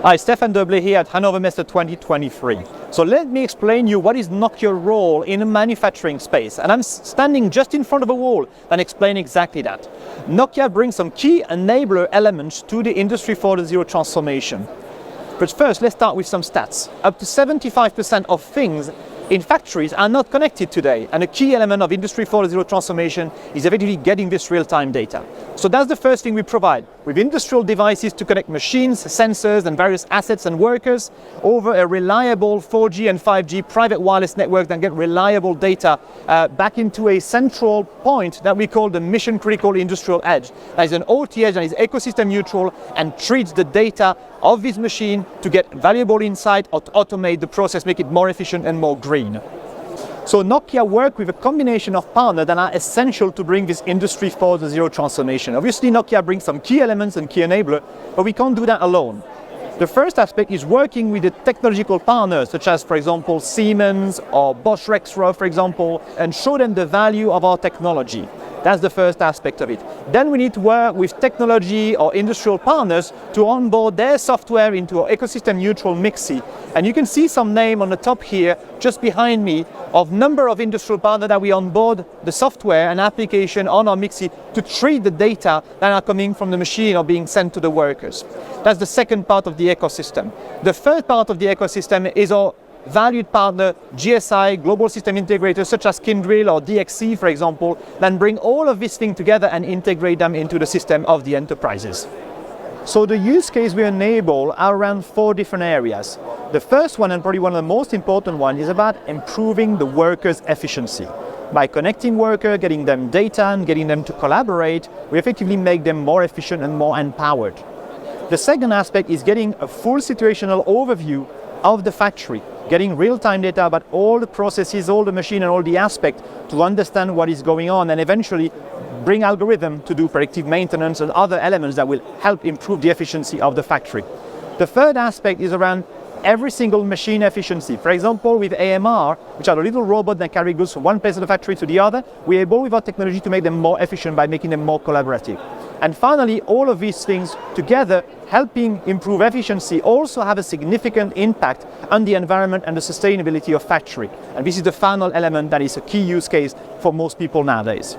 Hi, Stefan Deblay here at Hannover Messe 2023. So let me explain you what is Nokia's role in a manufacturing space. And I'm standing just in front of a wall and explain exactly that. Nokia brings some key enabler elements to the Industry 4.0 transformation. But first, let's start with some stats. Up to 75% of things in factories are not connected today, and a key element of Industry 4.0 transformation is effectively getting this real-time data. So that's the first thing we provide, with industrial devices to connect machines, sensors, and various assets and workers over a reliable 4G and 5G private wireless network that get reliable data back into a central point that we call the mission-critical industrial edge. That is an OT edge that is ecosystem neutral and treats the data of this machine to get valuable insight or to automate the process, make it more efficient and more green. So Nokia work with a combination of partners that are essential to bring this Industry 4.0 transformation. Obviously Nokia brings some key elements and key enablers, but we can't do that alone. The first aspect is working with the technological partners, such as, for example, Siemens or Bosch Rexroth, for example, and show them the value of our technology. That's the first aspect of it. Then we need to work with technology or industrial partners to onboard their software into our ecosystem neutral MIXI. And you can see some name on the top here, just behind me, of number of industrial partners that we onboard the software and application on our MIXI to treat the data that are coming from the machine or being sent to the workers. That's the second part of the ecosystem. The third part of the ecosystem is our valued partner, GSI, global system integrators such as Kyndryl or DXC, for example, then bring all of these things together and integrate them into the system of the enterprises. So the use case we enable are around 4 different areas. The first one, and probably one of the most important ones, is about improving the workers' efficiency. By connecting workers, getting them data and getting them to collaborate, we effectively make them more efficient and more empowered. The second aspect is getting a full situational overview of the factory, getting real-time data about all the processes, all the machine and all the aspects to understand what is going on and eventually bring algorithms to do predictive maintenance and other elements that will help improve the efficiency of the factory. The third aspect is around every single machine efficiency. For example, with AMR, which are the little robots that carry goods from one place of the factory to the other, we're able with our technology to make them more efficient by making them more collaborative. And finally, all of these things together, helping improve efficiency, also have a significant impact on the environment and the sustainability of factory. And this is the final element that is a key use case for most people nowadays.